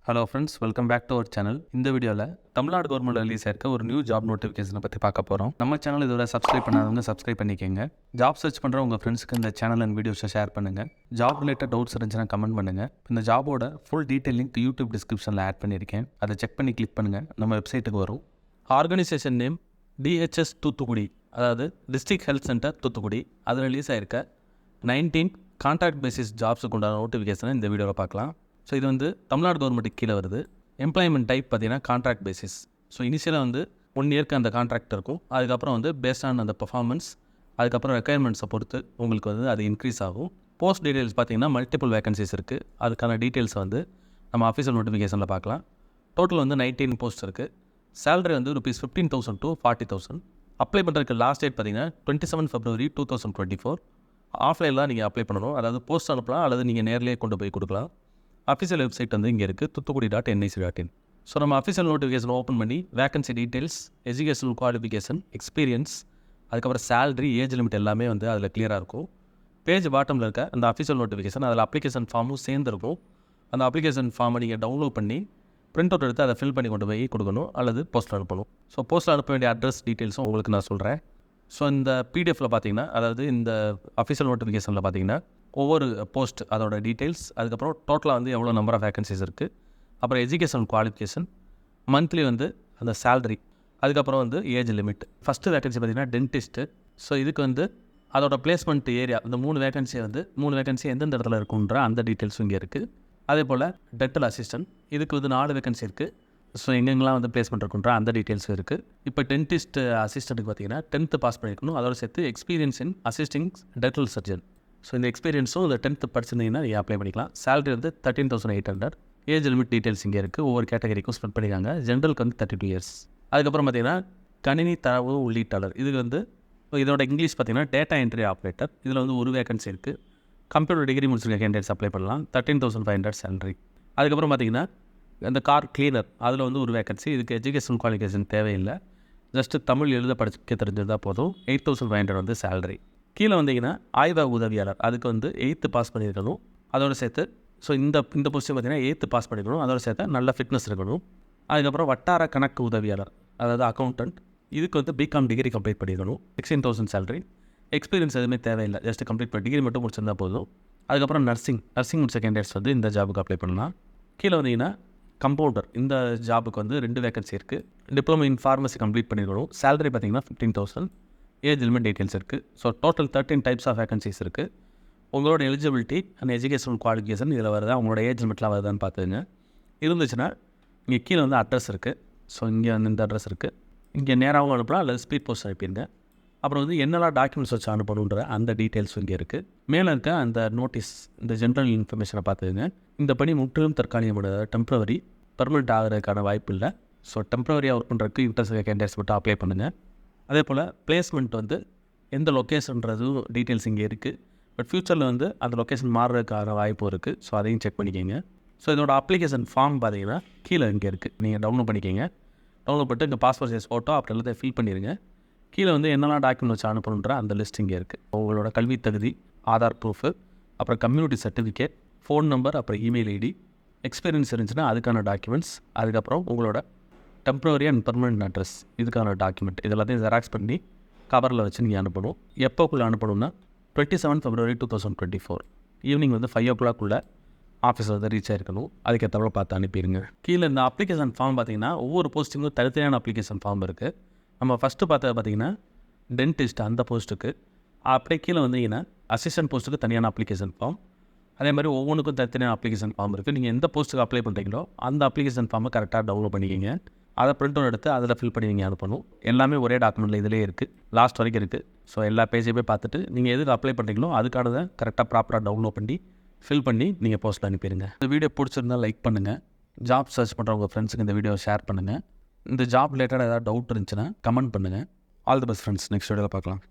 Hello friends, welcome back to our channel. இந்த வீடியோவில் Tamil Nadu government release ஆயிருக்க ஒரு நியூ ஜாப் நோட்டிஃபிகேஷனை பற்றி பார்க்க போகிறோம். நம்ம சேனல் இதுவரை சப்ஸ்கிரைப் பண்ணாதவங்க சப்ஸ்கிரைப் பண்ணிக்கோங்க. ஜாப் சர்ச் பண்ணுற உங்கள் ஃப்ரெண்ட்ஸ்க்கு இந்த சேனல் அண்ட் வீடியோஸை ஷேர் பண்ணுங்கள். ஜாப் ரிலேட்டட் டவுட்ஸ் இருந்துச்சுன்னா கமெண்ட் பண்ணுங்கள். இந்த ஜாபோட ஃபுல் டீட்டெயில் லிங்க் யூடியூப் டிஸ்கிரிப்ஷனில் ஆட் பண்ணியிருக்கேன். அதை செக் பண்ணி கிளிக் பண்ணுங்கள், நம்ம வெப்சைட்டுக்கு வரும். ஆர்கனைசேஷன் நேம் DHS தூத்துக்குடி, அதாவது டிஸ்ட்ரிக்ட் ஹெல்த் சென்டர் தூத்துக்குடி. அது ரிலீஸ் ஆயிருக்க 19 கான்ட்ராக்ட் பேசிஸ் ஜாப்ஸுக்கு உண்டான நோட்டிஃபிகேஷனை இந்த வீடியோவில் பார்க்கலாம். ஸோ இது வந்து தமிழ்நாடு கவர்மெண்ட்டுக்கு கீழே வருது. எம்ப்ளாய்மெண்ட் டைப் பார்த்தீங்கன்னா கான்ட்ராக்ட் பேசிஸ். ஸோ இனிஷியலாக வந்து 1 இயர்க்கு அந்த கான்ட்ராக்ட் இருக்கும். அதுக்கப்புறம் வந்து பேஸ்ட் ஆன் அந்த பர்ஃபார்மன்ஸ், அதுக்கப்புறம் ரெக்குயர்மெண்ட்ஸை பொறுத்து உங்களுக்கு வந்து அது இன்க்ரீஸ் ஆகும். போஸ்ட் டீட்டெயில்ஸ் பார்த்தீங்கன்னா மல்டிபிள் வேகன்சிஸ் இருக்குது. அதுக்கான டீட்டெயில்ஸ் வந்து நம்ம அஃபீஷியல் நோட்டிஃபிகேஷனில் பார்க்கலாம். டோட்டல் வந்து 19 போஸ்ட் இருக்குது. சேலரி வந்து ₹15,000 to 40,000. அப்ளை பண்ணுறதுக்கு லாஸ்ட் டேட் பார்த்தீங்கன்னா 27 February 2024. ஆஃப்லைனில் தான் நீங்கள் அப்ளை பண்ணணும். அதாவது போஸ்ட் அனுப்பலாம் அல்லது நீங்கள் நேர்லேயே கொண்டு போய் கொடுக்கலாம். அஃபிஷியல் வெப்சைட் வந்து இங்கே இருக்குது, thuthukudi.nic.in. ஸோ நம்ம அஃபிஷியல் நோட்டிஃபிகேஷன் ஓப்பன் பண்ணி vacancy details, educational qualification, experience, அதுக்கப்புறம் சேலரி, ஏஜ் லிமிட் எல்லாமே வந்து அதில் கிளியராக இருக்கும். பேஜ் பாட்டமில் இருக்க அந்த அஃபிஷியல் நோட்டிஃபிகேஷன், அதில் அப்ளிகேஷன் ஃபார்மும் சேர்ந்துருக்கும். அந்த அப்ளிகேஷன் ஃபார்மை நீங்கள் டவுன்லோட் பண்ணி பிரிண்ட் அவுட் எடுத்து அதை ஃபில் பண்ணி கொண்டு போய் கொடுக்கணும் அல்லது போஸ்ட்டில் அனுப்பணும். ஸோ போஸ்ட்டில் அனுப்ப வேண்டிய அட்ரஸ் டீட்டெயில்ஸும் உங்களுக்கு நான் சொல்கிறேன். ஸோ இந்த பிடிஎஃப்பில் பார்த்தீங்கன்னா, அதாவது இந்த அஃபிஷியல் நோட்டிஃபிகேஷனில் பார்த்தீங்கன்னா ஒவ்வொரு போஸ்ட் அதோட டீட்டெயில்ஸ், அதுக்கப்புறம் டோட்டலாக வந்து எவ்வளோ நம்பர் ஆஃப் வேகன்சிஸ் இருக்குது, அப்புறம் எஜுகேஷனல் குவாலிஃபிகேஷன், மந்த்லி வந்து அந்த சேலரி, அதுக்கப்புறம் வந்து ஏஜ் லிமிட். ஃபஸ்ட்டு வேகன்சி பார்த்திங்கன்னா டென்டிஸ்ட்டு. ஸோ இதுக்கு வந்து அதோட பிளேஸ்மெண்ட் ஏரியா, இந்த 3 வேகன்சி வந்து 3 வேகன்சி எந்தெந்த இடத்துல இருக்குன்ற அந்த டீட்டெயில்ஸும் இங்கே இருக்குது. அதே போல் டென்டல் அசிஸ்டன்ட், இதுக்கு வந்து 4 வேகன்சி இருக்குது. ஸோ எங்கெங்கெல்லாம் வந்து பிளேஸ்மெண்ட் இருக்குன்ற அந்த டீட்டெயில்ஸும் இருக்குது. இப்போ டென்டிஸ்ட் அசிஸ்டண்ட்டுக்கு பார்த்தீங்கன்னா 10th பாஸ் பண்ணியிருக்கணும். அதோட சேர்த்து experience in assisting dental surgeon. So இந்த எக்ஸ்பீரியன்ஸும் இந்த 10th படிச்சிருந்தீங்கன்னா நீங்கள் அப்ளை பண்ணிக்கலாம். சேலரி வந்து 13,800. ஏஜ் லிமிட் டீட்டெயில்ஸ் இங்கே இருக்குது. ஒவ்வொரு கேட்டகரிக்கும் ஸ்பெண்ட் பண்ணியிருக்காங்க. ஜென்ரலுக்கு வந்து 32 இயர்ஸ். அதுக்கப்புறம் பார்த்தீங்கன்னா கணினி தரவு உள்ளீட்டாளர், இதுக்கு வந்து இதோட இங்கிலீஷ் பார்த்தீங்கன்னா டேட்டா என்ட்ரி ஆப்ரேட்டர். இதில் வந்து ஒரு வேகன்சி இருக்குது. கம்ப்யூட்டர் டிகிரி முடிச்சிருக்க கேண்டிடேட்ஸ் அப்ளை பண்ணலாம். 13,500 சேலரி. அதுக்கப்புறம் பார்த்தீங்கன்னா அந்த கார் கிளீனர், அதில் வந்து ஒரு வேகன்சி. இதுக்கு எஜுகேஷன் குவாலிஃபிகேஷன் தேவையில்லை. ஜஸ்ட்டு தமிழ் எழுத படிக்க தெரிஞ்சிருந்தால் போதும். 8,500 வந்து சேலரி. கீழே வந்தீங்கன்னா ஆய்வக உதவியாளர், அதுக்கு வந்து 8th பாஸ் பண்ணியிருக்கணும். அதோடு சேர்த்து ஸோ இந்த பொசிஷன் பார்த்தீங்கன்னா 8th பாஸ் பண்ணியிருக்கணும். அதோட சேர்த்து நல்ல ஃபிட்னஸ் இருக்கணும். அதுக்கப்புறம் வட்டார கணக்கு உதவியாளர், அதாவது அக்கௌண்டன்ட், இதுக்கு வந்து பிகாம் டிகிரி கம்ப்ளீட் பண்ணியிருக்கணும். 16,000 சேலரி. எக்ஸ்பீரியன்ஸ் எதுவுமே தேவையில்லை. ஜஸ்ட் கம்ப்ளீட் பண்ணி டிகிரி மட்டும் முடிச்சிருந்தால் போதும். அதுக்கப்புறம் நர்சிங் முடிச்ச கேண்டிடேட்ஸ் வந்து இந்த ஜாபுக்கு அப்ளை பண்ணலாம். கீழே வந்தீங்கன்னா கம்பவுண்டர், இந்த ஜாபுக்கு வந்து 2 வேகன்சி இருக்குது. டிப்ளமோ இன் ஃபார்மசி கம்ப்ளீட் பண்ணியிருக்கணும். சேலரி பார்த்தீங்கன்னா 15,000. ஏஜ் லிமிட் டீட்டெயில்ஸ் இருக்குது. So total 13 types of vacancies இருக்குது. உங்களோட எலிஜிபிலிட்டி அண்ட் எஜுகேஷனல் குவாலிஃபிகேஷன் இதில் வருதா, உங்களோட ஏஜ் லிமிட்லாம் வருதான்னு பார்த்துங்க. இருந்துச்சுன்னா இங்கே கீழே வந்து அட்ரஸ் இருக்குது. ஸோ இங்கே வந்து இந்த அட்ரஸ் இருக்குது. இங்கே நேராகவும் அனுப்பலாம் அல்லது ஸ்பீட் போஸ்ட் அனுப்பிடுங்க. அப்புறம் வந்து என்னெல்லாம் டாக்குமெண்ட்ஸ் வச்சு அனுப்பணுன்ற அந்த டீட்டெயில்ஸ் இங்கே இருக்குது. மேலே இருக்க அந்த நோட்டீஸ், இந்த ஜென்ரல் இன்ஃபர்மேஷனை பார்த்துங்க. இந்த பணி முற்றிலும் தற்காலிகமான டெம்ப்ரவரி, பர்மனெண்ட் ஆகிறதுக்கான வாய்ப்பு இல்லை. ஸோ டெம்ப்ரவரியாக ஒர்க் பண்ணுறதுக்கு இன்ட்ரெஸ்ட் கேண்டிடேட்ஸ் மட்டும் அப்ளை பண்ணுங்கள். அதே போல் பிளேஸ்மெண்ட் வந்து எந்த லொக்கேஷன்றதும் டீட்டெயில்ஸ் இங்கே இருக்குது. பட் ஃப்யூச்சரில் வந்து அந்த லொக்கேஷன் மாறுறதுக்கான வாய்ப்பும் இருக்குது. ஸோ அதையும் செக் பண்ணிக்கோங்க. ஸோ இதோட அப்ளிகேஷன் ஃபார்ம் பார்த்தீங்கன்னா கீழே இங்கே இருக்குது. நீங்கள் டவுன்லோட் பண்ணிக்கோங்க. டவுன்லோட் பண்ணிட்டு இங்கே பாஸ்போர்ட் சைஸ் ஃபோட்டோ அப்புறம் எல்லாத்தையும் ஃபில் பண்ணிடுங்க. கீழே வந்து என்னெல்லாம் டாக்குமெண்ட் வச்சு அனுப்பணுன்ற அந்த லிஸ்ட் இங்கே இருக்குது. உங்களோட கல்வி தகுதி, ஆதார் ப்ரூஃபு, அப்புறம் கம்யூனிட்டி சர்டிஃபிகேட், ஃபோன் நம்பர், அப்புறம் இமெயில் ஐடி, எக்ஸ்பீரியன்ஸ் இருந்துச்சுன்னா அதுக்கான டாக்குமெண்ட்ஸ், அதுக்கப்புறம் உங்களோட டெம்ப்ரவரி அண்ட் பர்மனெண்ட் அட்ரஸ், இதுக்கான டாக்குமெண்ட், இதெல்லாத்தையும் ஜெராக்ஸ் பண்ணி கவரில் வச்சு நீங்கள் அனுப்பணும். எப்போக்குள்ளே அனுப்பணும்னா 27 February 2024 ஈவினிங் வந்து 5 o'clock ஆஃபீஸில் வந்து ரீச் ஆகிருக்கணும். அதுக்கேற்றவரை பார்த்து அனுப்பிடுங்க. கீழே இந்த அப்ளிகேஷன் ஃபார்ம் பார்த்தீங்கன்னா ஒவ்வொரு போஸ்டிங்கும் தனித்தனியான அப்ளிகேஷன் ஃபார்ம் இருக்குது. நம்ம ஃபஸ்ட்டு பார்த்தது பார்த்தீங்கன்னா டென்டிஸ்ட், அந்த போஸ்ட்டுக்கு. அப்படியே கீழே வந்தீங்கன்னா அசிஸ்டன்ட் போஸ்ட்டுக்கு தனியான அப்ளிகேஷன் ஃபார்ம். அதே மாதிரி ஒவ்வொன்றுக்கும் தனித்தனியான அப்ளிகேஷன் ஃபார்ம் இருக்குது. நீங்கள் எந்த போஸ்ட்டுக்கு அப்ளை பண்ணுறீங்களோ அந்த அப்ளிகேஷன் ஃபார்மை கரெக்டாக டவுன்லோட் பண்ணிக்கிங்க. அதை பிரிண்ட் அவுட் எடுத்து அதில் ஃபில் பண்ணி நீங்கள் அனுப்பணும். எல்லாமே ஒரே டாக்குமெண்ட்டில் இதிலே இருக்குது, லாஸ்ட் வரைக்கும் இருக்குது. ஸோ எல்லா பேஜையுமே பார்த்துட்டு நீங்கள் எதுக்கு அப்ளை பண்ணுறீங்களோ அதுக்கானதை கரெக்டாக ப்ராப்பராக டவுன்லோட் பண்ணி ஃபில் பண்ணி நீங்கள் போஸ்ட்டில் அனுப்பிடுங்க. இந்த வீடியோ பிடிச்சிருந்தால் லைக் பண்ணுங்கள். ஜாப் சர்ச் பண்ணுற உங்கள் ஃப்ரெண்ட்ஸுக்கு இந்த வீடியோ ஷேர் பண்ணுங்கள். இந்த ஜாப் ரிலேட்டடாக ஏதாவது டவுட் இருந்துச்சுன்னா கமெண்ட் பண்ணுங்கள். All the best friends. Next வீடியோவில் பார்க்கலாம்.